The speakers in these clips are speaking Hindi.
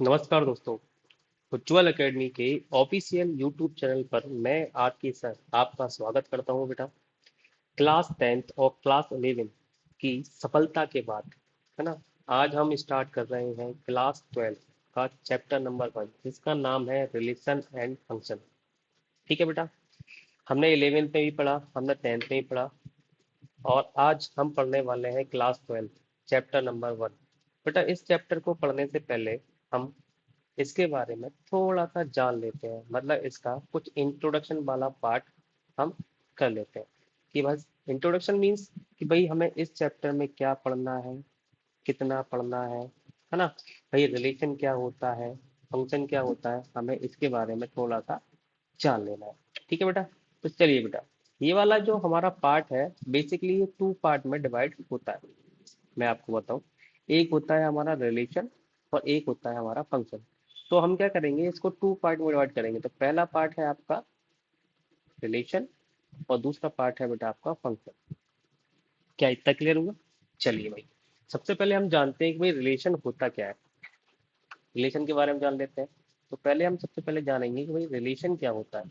नमस्कार दोस्तों। उज्ज्वल एकेडमी के ऑफिशियल यूट्यूब चैनल पर मैं आपके साथ आपका स्वागत करता हूं बेटा। क्लास 10th और क्लास 11 की सफलता के बाद, है ना, आज हम स्टार्ट कर रहे हैं क्लास 12 का चैप्टर नंबर 1, जिसका नाम है रिलेशन एंड फंक्शन। ठीक है बेटा, हमने 11th में भी पढ़ा, हमने 10th में भी पढ़ा, और आज हम पढ़ने वाले हैं क्लास 12 चैप्टर नंबर 1। बेटा, इस चैप्टर को पढ़ने से पहले हम इसके बारे में थोड़ा सा जान लेते हैं, मतलब इसका कुछ इंट्रोडक्शन वाला पार्ट हम कर लेते हैं। कि बस इंट्रोडक्शन मीन्स कि भाई हमें इस चैप्टर में क्या पढ़ना है, कितना पढ़ना है ना, भाई रिलेशन क्या होता है, फंक्शन क्या होता है, हमें इसके बारे में थोड़ा सा जान लेना है। ठीक है बेटा, तो चलिए बेटा, ये वाला जो हमारा पार्ट है बेसिकली ये 2 पार्ट में डिवाइड होता है। मैं आपको बताऊं, एक होता है हमारा रिलेशन और एक होता है हमारा फंक्शन। तो हम क्या करेंगे, इसको 2 पार्ट में डिवाइड करेंगे। तो पहला पार्ट है आपका रिलेशन और दूसरा पार्ट है बेटा आपका फंक्शन। क्या इतना क्लियर हुआ? चलिए भाई, सबसे पहले हम जानते हैं कि भाई रिलेशन होता क्या है। रिलेशन के बारे में जान लेते हैं। तो पहले हम सबसे पहले जानेंगे कि भाई रिलेशन क्या होता है।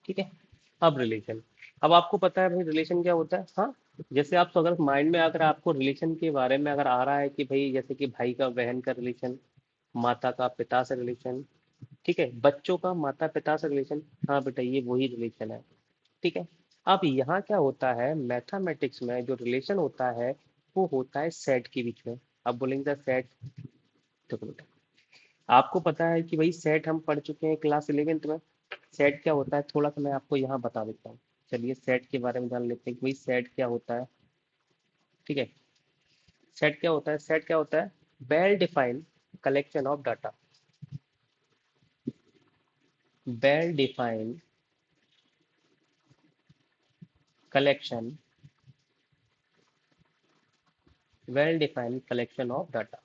ठीक है, अब रिलेशन, अब आपको पता है भाई रिलेशन क्या होता है। हाँ, जैसे आप, तो अगर माइंड में अगर आपको रिलेशन के बारे में अगर आ रहा है कि भाई जैसे कि भाई का बहन का रिलेशन, माता का पिता से रिलेशन, ठीक है, बच्चों का माता पिता से रिलेशन, हाँ बेटा ये वही रिलेशन है। ठीक है, अब यहाँ क्या होता है, मैथमेटिक्स में जो रिलेशन होता है वो होता है सेट के बीच में। अब बोलेंगे सेट, देखो बेटा, आपको पता है कि भाई सेट हम पढ़ चुके हैं क्लास 11th में। सेट क्या होता है थोड़ा सा मैं आपको यहाँ बता देता हूँ। चलिए सेट के बारे में जान लेते हैं कि भाई सेट क्या होता है। ठीक है, सेट क्या होता है, सेट क्या होता है, well defined collection of data. Well defined collection, well defined collection of data.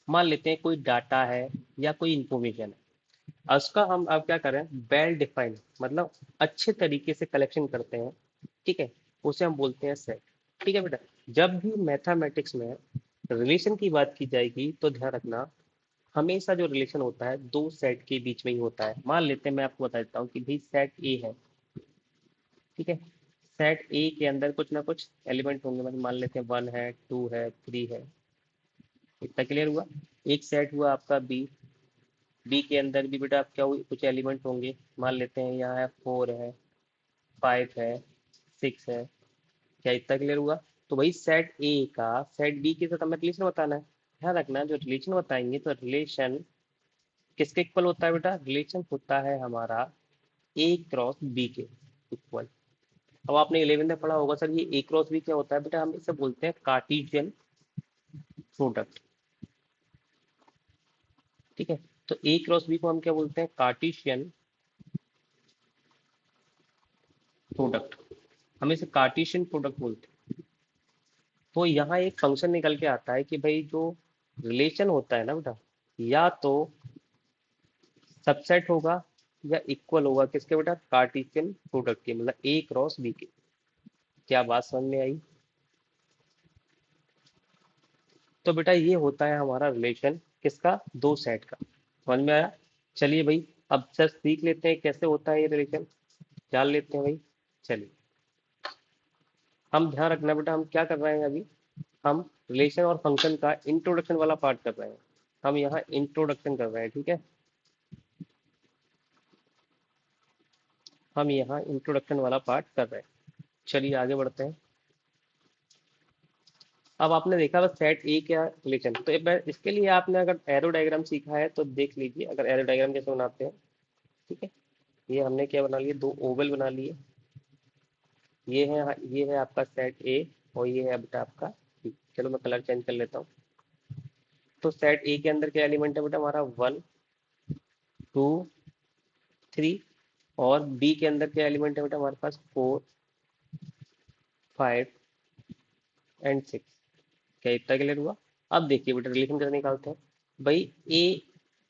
मान लेते हैं कोई डाटा है या कोई इंफॉर्मेशन है, और उसका हम अब क्या करें, वेल डिफाइंड मतलब अच्छे तरीके से कलेक्शन करते हैं। ठीक है, उसे हम बोलते हैं सेट। ठीक है बेटा, जब भी मैथमेटिक्स में रिलेशन की बात की जाएगी तो ध्यान रखना, हमेशा जो रिलेशन होता है दो सेट के बीच में ही होता है। मान लेते हैं, मैं आपको बता देता हूँ कि भाई सेट ए है। ठीक है, सेट ए के अंदर कुछ ना कुछ एलिमेंट होंगे, मतलब मान लेते हैं 1 है, 2 है, 3 है। इतना क्लियर हुआ? एक सेट हुआ आपका बी, बी के अंदर भी बेटा आप क्या हुई, कुछ एलिमेंट होंगे। मान लेते हैं यहाँ है 4 है, 5 है, 6 है। क्या इतना क्लियर हुआ? तो भाई सेट ए का सेट बी के साथ हमें रिलेशन बताना है। ध्यान रखना, जो रिलेशन बताएंगे तो रिलेशन किसके इक्वल होता है बेटा, रिलेशन होता है हमारा ए क्रॉस बी के इक्वल। अब आपने 11 में पढ़ा होगा सर ये ए क्रॉस बी क्या होता है, बेटा हम इसे बोलते हैं कार्टेशियन प्रोडक्ट। ठीक है, तो ए क्रॉस बी को हम क्या बोलते हैं, कार्टेशियन प्रोडक्ट। हम इसे कार्टेशियन प्रोडक्ट बोलते हैं। तो यहाँ एक फंक्शन निकल के आता है कि भाई जो रिलेशन होता है ना बेटा, या तो सबसेट होगा या इक्वल होगा किसके बेटा, कार्टेशियन प्रोडक्ट के, मतलब ए क्रॉस बी के। क्या बात समझ में आई? तो बेटा ये होता है हमारा रिलेशन किसका, दो सेट का। समझ में आया? चलिए भाई, अब सर सीख लेते हैं कैसे होता है ये रिलेशन, जान लेते हैं भाई। चलिए, हम ध्यान रखना बेटा, हम क्या कर रहे हैं अभी, हम रिलेशन और फंक्शन का इंट्रोडक्शन वाला पार्ट कर रहे हैं। हम यहाँ इंट्रोडक्शन कर रहे हैं। ठीक है, हम यहाँ इंट्रोडक्शन वाला पार्ट कर रहे हैं। चलिए आगे बढ़ते हैं। अब आपने देखा बस सेट ए क्या रिलेशन, तो एक बार इसके लिए आपने अगर एरो डायग्राम सीखा है तो देख लीजिए, अगर एरो डायग्राम कैसे बनाते हैं। ठीक है, ये हमने क्या बना लिए, दो ओवल बना लिए। ये है आपका सेट ए और ये है बेटा आपका बी। चलो मैं कलर चेंज कर लेता हूँ। तो सेट ए के अंदर क्या एलिमेंट है बेटा हमारा, 1, 2, 3। और बी के अंदर क्या एलिमेंट है बेटा हमारे पास, 4, 5 एंड 6। क्या इतना क्लियर हुआ? अब देखिए बेटा रिलेशन कैसे निकालते हैं। भाई ए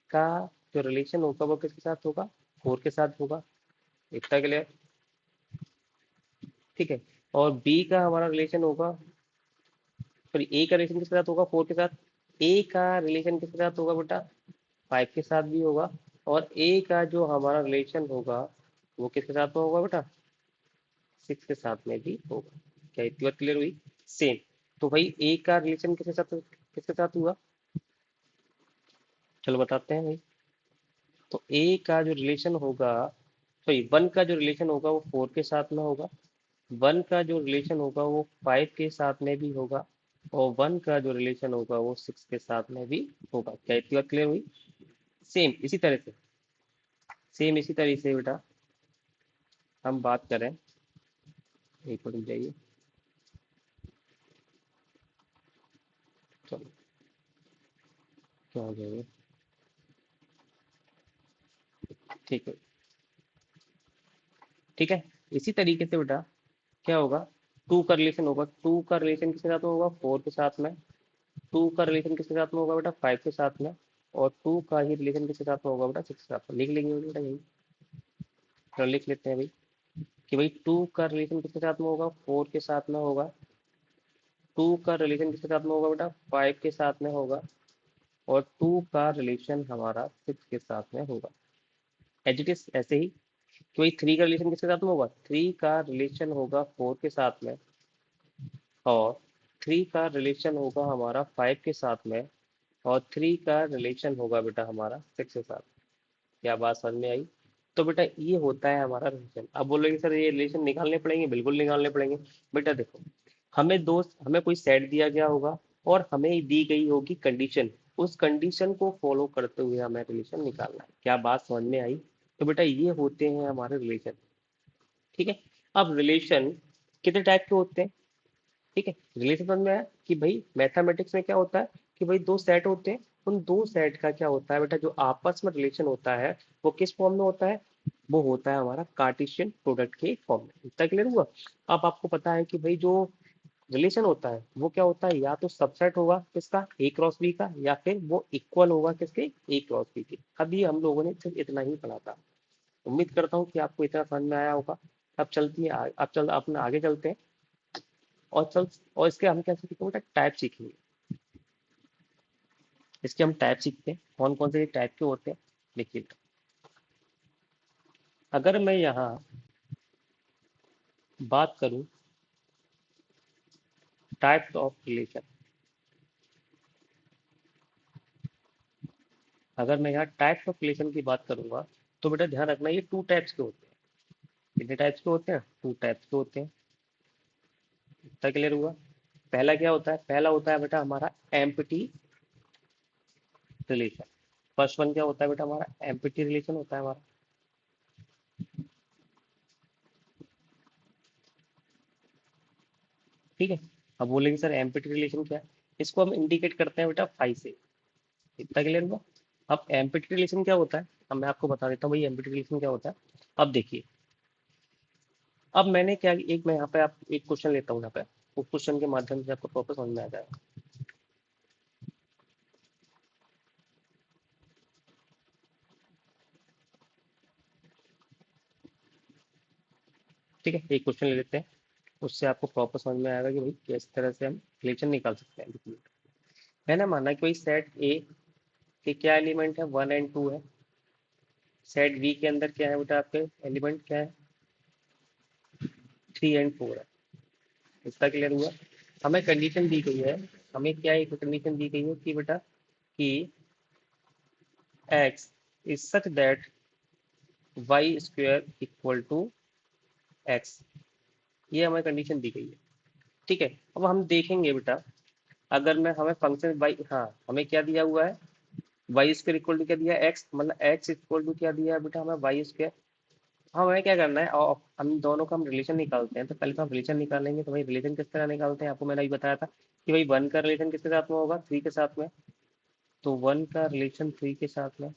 का जो रिलेशन होगा वो किसके साथ होगा, 4 के साथ होगा। इतना क्लियर? ठीक है, और बी का हमारा रिलेशन होगा सॉरी ए का रिलेशन किसके साथ होगा, 4 के साथ। ए का रिलेशन किसके साथ होगा बेटा, 5 के साथ भी होगा। और ए का जो हमारा रिलेशन होगा वो किसके साथ में होगा बेटा, 6 के साथ में भी होगा। क्या इतनी बात क्लियर हुई? सेम। तो भाई ए का रिलेशन किसके साथ हुआ, चलो बताते हैं भाई। तो ए का जो रिलेशन होगा, सॉरी 1 का जो रिलेशन होगा वो 4 के साथ में होगा। 1 का जो रिलेशन होगा वो 5 के साथ में भी होगा। और 1 का जो रिलेशन होगा वो 6 के साथ में भी होगा। क्या इतनी बात क्लियर हुई? सेम इसी तरह से, सेम इसी तरह से बेटा हम बात करें। एक मिनट जाइए, चलो क्या हो जाएगा, ठीक है। ठीक है, इसी तरीके से बेटा क्या होगा, 2 का रिलेशन होगा, 2 का रिलेशन किसके साथ में होगा, 4 के साथ में। 2 का रिलेशन किसके साथ में होगा बेटा, 5 के साथ में। और 2 का ही रिलेशन किसके साथ में होगा बेटा, 6 के साथ में। लिख लेंगे बेटा यही, चलो लिख लेते हैं भाई कि भाई 2 का रिलेशन किसके साथ में होगा, 4 के साथ में होगा। 2 का रिलेशन किसके साथ में होगा बेटा, 5 के साथ में होगा। और 2 का रिलेशन हमारा 6 के साथ में होगा। एज इट इज ऐसे ही कि भाई 3 का रिलेशन किसके साथ में होगा, 3 का रिलेशन होगा 4 के साथ में। और 3 का रिलेशन होगा हमारा 5 के साथ में। और 3 का रिलेशन होगा बेटा हमारा 6 के साथ। क्या बात समझ में आई? तो बेटा ये होता है हमारा रिलेशन। अब बोलोगे सर ये रिलेशन निकालने पड़ेंगे, बिल्कुल निकालने पड़ेंगे। बेटा देखो, हमें कोई सेट दिया गया होगा और हमें दी गई होगी कंडीशन। उस कंडीशन को फॉलो करते हुए हमें रिलेशन निकालना है। क्या बात समझ में आई? तो बेटा ये होते हैं हमारे रिलेशन। ठीक है। अब रिलेशन कितने टाइप के होते हैं? ठीक है, रिलेशन समझ में आया कि भाई मैथमेटिक्स में क्या होता है कि भाई दो सेट होते हैं। उन दो सेट का क्या होता है बेटा, जो आपस में रिलेशन होता है वो किस फॉर्म में होता है, वो होता है हमारा कार्टेशियन प्रोडक्ट के फॉर्म में। इतना क्लियर हुआ? अब आपको पता है कि भाई जो रिलेशन होता है वो क्या होता है, या तो सबसेट होगा किसका, ए क्रॉस बी का, या फिर वो इक्वल होगा किसके, ए क्रॉस बी के। अब ये हम लोगों ने सिर्फ इतना ही पढ़ा था। उम्मीद करता हूँ कि आपको इतना समझ में आया होगा। अब चलती है अब चल अपने आगे चलते हैं। और इसके हम क्या सीखेंगे बेटा, टाइप सीखेंगे। इसके हम टाइप सीखते हैं, कौन कौन से टाइप के होते हैं। देखिए, अगर मैं यहाँ बात करूँ टाइप्स ऑफ रिलेशन, अगर मैं यहाँ टाइप्स ऑफ रिलेशन की बात करूंगा, तो बेटा ध्यान रखना ये 2 टाइप्स के होते हैं। कितने टाइप्स के होते हैं, 2 टाइप्स के होते हैं। इतना क्लियर हुआ? पहला क्या होता है, पहला होता है बेटा हमारा एम्प्टी रिलेशन। फर्स्ट वन क्या होता है बेटा, हमारा एम्प्टी रिलेशन होता है हमारा। ठीक है। अब बोलेंगे सर एम्प्टी रिलेशन क्या है, इसको हम इंडिकेट करते हैं बेटा फाई से। इतना क्लियर हुआ? अब एम्प्टी रिलेशन क्या होता है, अब मैं आपको बता देता हूँ भाई एम्प्टी रिलेशन क्या होता है। अब देखिए, अब मैंने क्या, एक मैं यहाँ पे आप एक क्वेश्चन लेता हूँ यहाँ पे, उस क्वेश्चन के माध्यम से आपको प्रॉपर समझ में आ जाएगा। ठीक है, एक क्वेश्चन ले लेते हैं, उससे आपको प्रॉपर समझ में आएगा कि भाई किस तरह से हम रिलेशन निकाल सकते हैं। मैंने माना कि भाई सेट ए के क्या एलिमेंट है, 1 एंड 2 है। सेट बी के अंदर क्या है बेटा, आपके एलिमेंट क्या है, 3 एंड 4 है। इसका क्लियर हुआ? हमें कंडीशन दी गई है, हमें क्या एक कंडीशन दी गई है कि बेटा कि x is such that y square equal to x. ये हमें कंडीशन दी गई है। ठीक है, अब हम देखेंगे बेटा, अगर मैं हमें फंक्शन वाई, हाँ हमें क्या दिया हुआ है, वाई स्क्वायर इक्वल टू क्या दिया है, एक्स, मतलब एक्स इक्वल टू क्या दिया है बेटा हमें, वाई स्क्वायर। हमें क्या करना है, और हम दोनों का हम रिलेशन निकालते हैं। तो पहले तो हम रिलेशन निकालेंगे। तो भाई रिलेशन किस तरह निकालते हैं, आपको मैंने अभी बताया था कि भाई 1 का रिलेशन किसके साथ में होगा, 3 के साथ में। तो 1 का रिलेशन 3 के साथ में।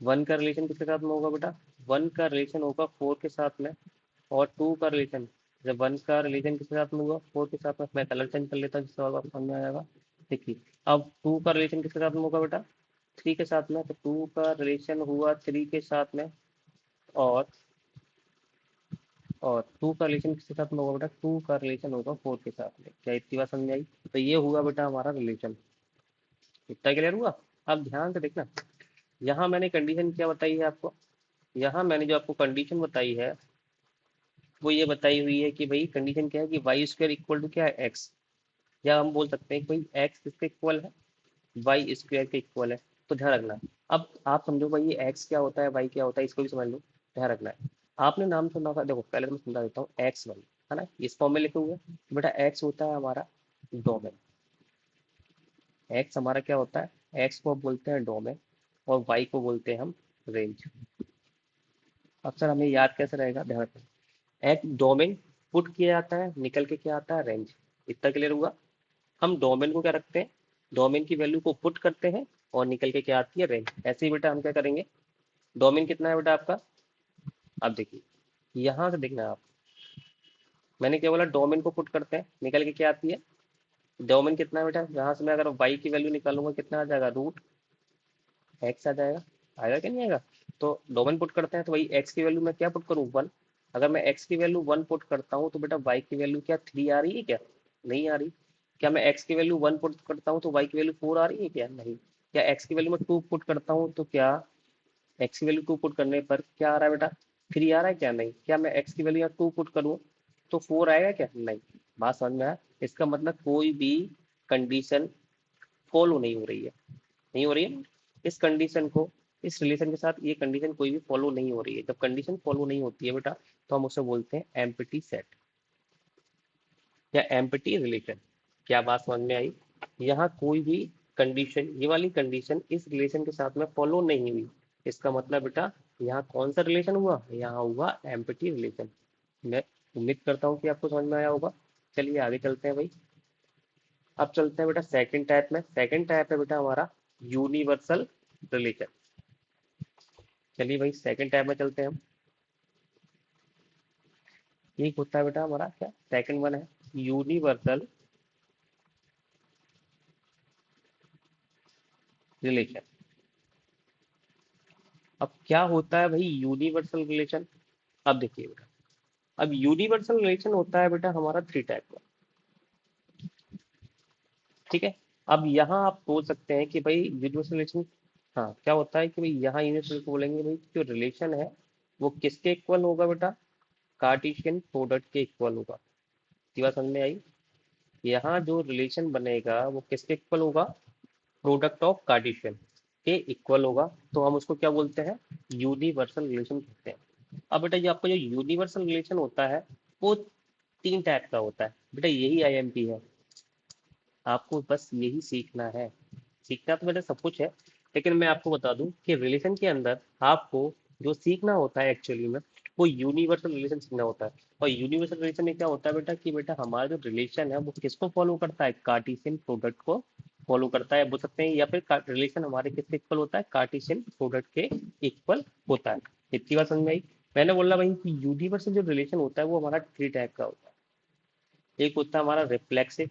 1 का रिलेशन किसके साथ में होगा बेटा, 1 का रिलेशन होगा 4 के साथ में। और 2 का रिलेशन, जब 1 का रिलेशन किसके साथ में हुआ, 4 के साथ में। मैं कलर चेंज कर लेता हूँ जिससे और आपको समझ में आएगा। देखिए, अब 2 का रिलेशन किसके साथ में होगा बेटा, 3 के साथ में। तो 2 का रिलेशन हुआ 3 के साथ में। और और टू का रिलेशन किसके साथ में होगा बेटा, टू का रिलेशन होगा फोर के साथ में। क्या इतनी बात समझ आई? तो ये हुआ बेटा हमारा रिलेशन। इतना क्लियर हुआ? अब ध्यान से देखना, यहाँ मैंने कंडीशन क्या बताई है आपको, यहाँ मैंने जो आपको कंडीशन बताई है वो ये बताई हुई है कि भाई कंडीशन क्या है कि वाई स्क्वायर इक्वल टू क्या है, एक्स। या हम बोल सकते हैं कि भाई एक्स किसके इक्वल है, वाई स्क्वायर के इक्वल है। तो ध्यान रखना, अब आप समझो भाई ये एक्स क्या होता है, वाई क्या होता है, इसको भी समझ लो। ध्यान रखना है, आपने नाम सुना होगा, देखो पहले तो मैं समझा देता हूँ, एक्स वाई है ना, इस फॉर्म में लिखे हुए हैं। तो बेटा एक्स होता है हमारा डोमेन, एक्स हमारा क्या होता है, एक्स को बोलते हैं डोमेन और वाई को बोलते हैं हम रेंज। अब सर हमें याद कैसे रहेगा, ध्यान रखना, एक डोमेन पुट किया जाता है, निकल के क्या आता है, रेंज। इतना क्लियर हुआ? हम डोमेन को क्या रखते हैं, डोमेन की वैल्यू को पुट करते हैं और निकल के क्या आती है, रेंज। ऐसे ही बेटा हम क्या करेंगे, डोमेन कितना है बेटा आपका, अब देखिए यहाँ से देखना आप, मैंने क्या बोला, डोमेन को पुट करते हैं निकल के क्या आती है, डोमेन कितना है बेटा, यहाँ से मैं अगर वाई की वैल्यू निकालूंगा कितना आ जाएगा, रूट एक्स आ जाएगा। आएगा कि नहीं आएगा? तो डोमेन पुट करते हैं तो वही एक्स की वैल्यू मैं क्या पुट करूँ, वन। अगर मैं एक्स की वैल्यू वन पुट करता हूँ तो बेटा वाई की वैल्यू क्या थ्री आ रही है क्या, नहीं आ रही। क्या मैं एक्स की वैल्यू वन पुट करता हूँ तो वाई की वैल्यू फोर आ रही है क्या, नहीं। क्या एक्स की वैल्यू में टू पुट करता हूँ तो क्या एक्स की वैल्यू टू पुट करने पर क्या आ रहा है बेटा, थ्री आ रहा है क्या, नहीं। क्या मैं एक्स की वैल्यू यहाँ टू पुट करूँ तो फोर आएगा क्या, नहीं। बात समझ में आया? इसका मतलब कोई भी कंडीशन फॉलो नहीं हो रही है, नहीं हो रही है। इस कंडीशन को, इस रिलेशन के साथ ये कंडीशन कोई भी फॉलो नहीं हो रही है। जब कंडीशन फॉलो नहीं होती है बेटा तो हम उसे बोलते हैं एम्प्टी सेट या एम्प्टी रिलेशन। क्या बात समझ में आई? यहाँ कोई भी कंडीशन, ये वाली कंडीशन इस रिलेशन के साथ में फॉलो नहीं हुई, इसका मतलब बेटा यहाँ कौन सा रिलेशन हुआ, यहाँ हुआ एम्प्टी रिलेशन। मैं उम्मीद करता हूँ कि आपको समझ में आया होगा। चलिए आगे चलते हैं भाई। अब चलते हैं बेटा सेकंड टाइप में। सेकंड टाइप है बेटा हमारा यूनिवर्सल रिलेशन। चलिए भाई सेकंड टाइप में चलते हैं हम। एक होता है बेटा हमारा क्या, सेकंड वन है यूनिवर्सल रिलेशन। अब क्या होता है भाई यूनिवर्सल रिलेशन, अब देखिए बेटा, अब यूनिवर्सल रिलेशन होता है बेटा हमारा थ्री टाइप का, ठीक है। अब यहाँ आप बोल सकते हैं कि भाई यूनिवर्सल रिलेशन, हाँ क्या होता है कि भाई यहाँ यूनिवर्सल को बोलेंगे भाई जो रिलेशन है वो किसके इक्वल होगा बेटा, कार्टेशियन प्रोडक्ट के इक्वल होगा। ये बात समझ में आई? यहाँ जो रिलेशन बनेगा वो किसके इक्वल होगा, प्रोडक्ट ऑफ कार्टेशियन के इक्वल होगा। तो हम उसको क्या बोलते हैं, यूनिवर्सल रिलेशन कहते हैं। अब बेटा ये आपका जो यूनिवर्सल रिलेशन होता है वो तीन टाइप का होता है बेटा, यही आईएमपी है। आपको बस यही सीखना है, सीखना तो बेटा सब कुछ है, लेकिन मैं आपको बता दूं कि रिलेशन के अंदर आपको जो सीखना होता है एक्चुअली में वो यूनिवर्सल रिलेशन सीखना होता है। और यूनिवर्सल रिलेशन में क्या होता है बेटा कि बेटा हमारा जो रिलेशन है वो किसको फॉलो करता है, कार्टेशियन प्रोडक्ट को फॉलो करता है बोल सकते हैं, या फिर रिलेशन हमारे किसके इक्वल होता है, कार्टेशियन प्रोडक्ट के इक्वल होता है। इतनी बात समझ में आई? मैंने बोला भाई कि यूनिवर्सल जो रिलेशन होता है वो हमारा थ्री टाइप का होता है। एक होता है हमारा रिफ्लेक्सिव,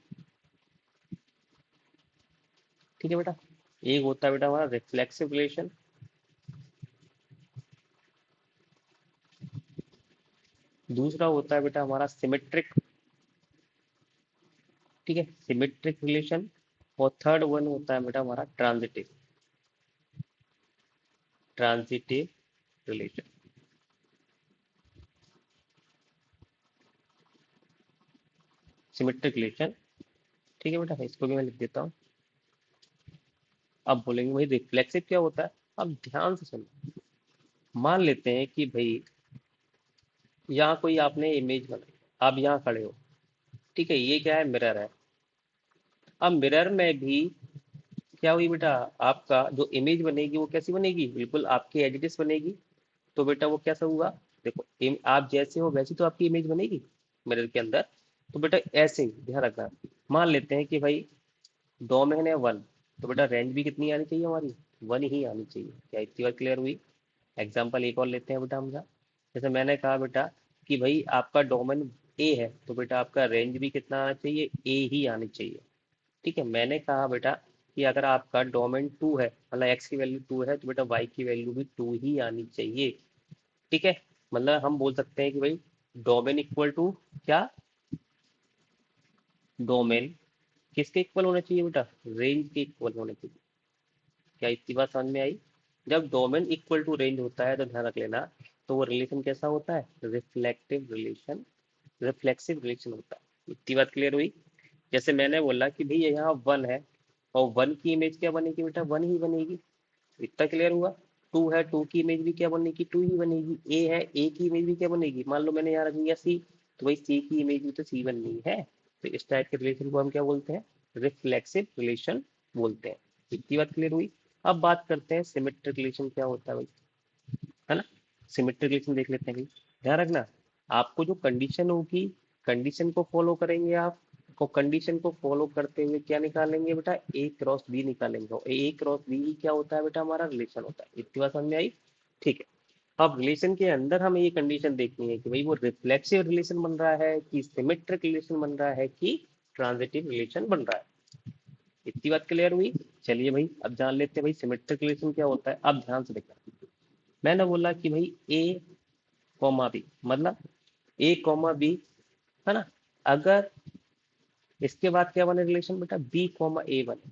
ठीक है बेटा, एक होता है बेटा हमारा रिफ्लेक्सिव रिलेशन, दूसरा होता है बेटा हमारा सिमेट्रिक, ठीक है, सिमेट्रिक रिलेशन, और थर्ड वन होता है बेटा हमारा transitive, transitive relation. Symmetric relation, ठीक है बेटा, इसको भी मैं लिख देता हूँ। अब बोलेंगे भाई रिफ्लेक्सिव क्या होता है, अब ध्यान से सुनो। मान लेते हैं कि भाई यहाँ कोई आपने इमेज बनाई, आप यहाँ खड़े हो, ठीक है, ये क्या है, मिरर है। अब मिरर में भी क्या हुई बेटा, आपका जो इमेज बनेगी वो कैसी बनेगी, बिल्कुल आपकी एज इट इज बनेगी। तो बेटा वो कैसा हुआ, देखो आप जैसे हो वैसी तो आपकी इमेज बनेगी मिरर के अंदर। तो बेटा ऐसे ही ध्यान रखना, मान लेते हैं कि भाई डोमेन है वन, तो बेटा रेंज भी कितनी आनी चाहिए हमारी, वन ही आनी चाहिए। क्या इतनी बात क्लियर हुई? एग्जाम्पल एक और लेते हैं बेटा हम, जैसे मैंने कहा बेटा कि भाई आपका डोमेन ए है तो बेटा आपका रेंज भी कितना आना चाहिए, ए ही आनी चाहिए। ठीक है, मैंने कहा बेटा कि अगर आपका डोमेन टू है, मतलब एक्स की वैल्यू टू है तो बेटा वाई की वैल्यू भी टू ही आनी चाहिए। ठीक है, मतलब हम बोल सकते हैं कि भाई डोमेन इक्वल टू क्या, डोमेन किसके इक्वल होना चाहिए बेटा, रेंज के इक्वल होना चाहिए। क्या इतनी बात समझ में आई? जब डोमेन इक्वल टू रेंज होता है तो ध्यान रख लेना, तो वो रिलेशन कैसा होता है, रिफ्लेक्टिव रिलेशन, रिफ्लेक्सिव रिलेशन होता है। इतनी बात क्लियर हुई? जैसे मैंने बोला कि भाई यहाँ वन है, और वन की इमेज क्या बनेगी बेटा, वन ही बनेगी। इतना क्लियर हुआ? टू है, टू की इमेज भी क्या बनेगी, टू ही बनेगी। ए है, ए की इमेज भी क्या बनेगी, मान लो मैंने यहाँ रख दिया सी, तो भाई सी की इमेज भी तो सी बननी है। तो इस टाइप के रिलेशन को हम क्या बोलते हैं, रिफ्लेक्सिव रिलेशन बोलते हैं। इतनी बात क्लियर हुई? अब बात करते हैं सिमेट्रिक रिलेशन क्या होता है भाई, है ना। सिमेट्रिक रिलेशन देख लेते हैं भाई। ध्यान रखना, आपको जो कंडीशन होगी, कंडीशन को फॉलो करेंगे आप, को कंडीशन को फॉलो करते हुए क्या निकालेंगे बेटा, ए क्रॉस बी निकालेंगे। और ए क्रॉस बी क्या होता है बेटा, हमारा रिलेशन होता है। इतनी बात समझ में आई? ठीक है। अब रिलेशन के अंदर हमें ये कंडीशन देखनी है कि भाई वो रिफ्लेक्सिव रिलेशन बन रहा है कि सिमेट्रिक रिलेशन बन रहा है कि ट्रांजिटिव रिलेशन बन रहा है। इतनी बात क्लियर हुई? चलिए भाई अब जान लेते हैं भाई सिमेट्रिक रिलेशन क्या होता है। अब ध्यान से देखना, मैंने बोला कि भाई ए कॉमा बी, मतलब ए कॉमा बी, है ना। अगर इसके बाद क्या बने रिलेशन बेटा, बी कॉमा ए बने।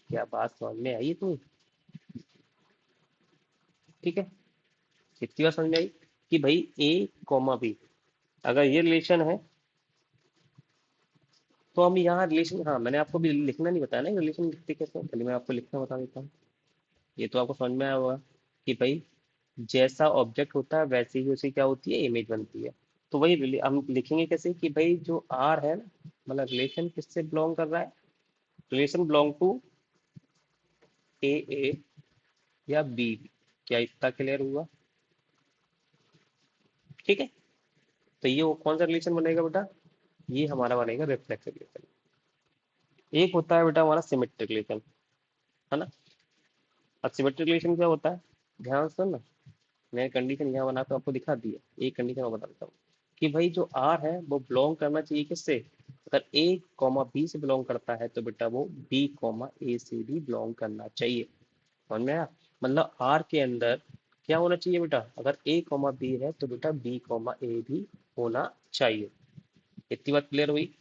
क्या बात समझ में आई तुम्हें? ठीक है, कितनी बार समझ में आई कि भाई ए कॉमा बी अगर ये रिलेशन है, तो हम यहाँ रिलेशन, हाँ मैंने आपको भी लिखना नहीं बताया ना रिलेशन लिखते कैसे, चलिए मैं आपको लिखना बता देता हूँ। ये तो आपको समझ में आया होगा कि भाई जैसा ऑब्जेक्ट होता है वैसे ही उसे क्या होती है, इमेज बनती है। तो वही हम लिखेंगे कैसे कि भाई जो आर है ना, मतलब रिलेशन किससे बिलोंग कर रहा है, रिलेशन बिलोंग टू ए या बी। क्या इतना क्लियर हुआ? ठीक है। तो ये वो कौन सा रिलेशन बनेगा बेटा, ये हमारा बनेगा रिफ्लेक्सिव रिलेशन। एक होता है बेटा हमारा सिमेट्रिक रिलेशन, है ना। अब सिमेट्रिक रिलेशन क्या होता है, ध्यान से ना, मैंने कंडीशन यहाँ बना के आपको दिखा दी है। एक कंडीशन मैं बता देता हूँ कि भाई जो आर है वो बिलोंग करना चाहिए किससे, अगर ए कॉमा बी से बिलोंग करता है तो बेटा वो बी कॉमा ए से भी बिलोंग करना चाहिए। समझ में आया? मतलब आर के अंदर क्या होना चाहिए बेटा, अगर ए कॉमा बी है तो बेटा बी कॉमा ए भी होना चाहिए। इतनी बात क्लियर हुई?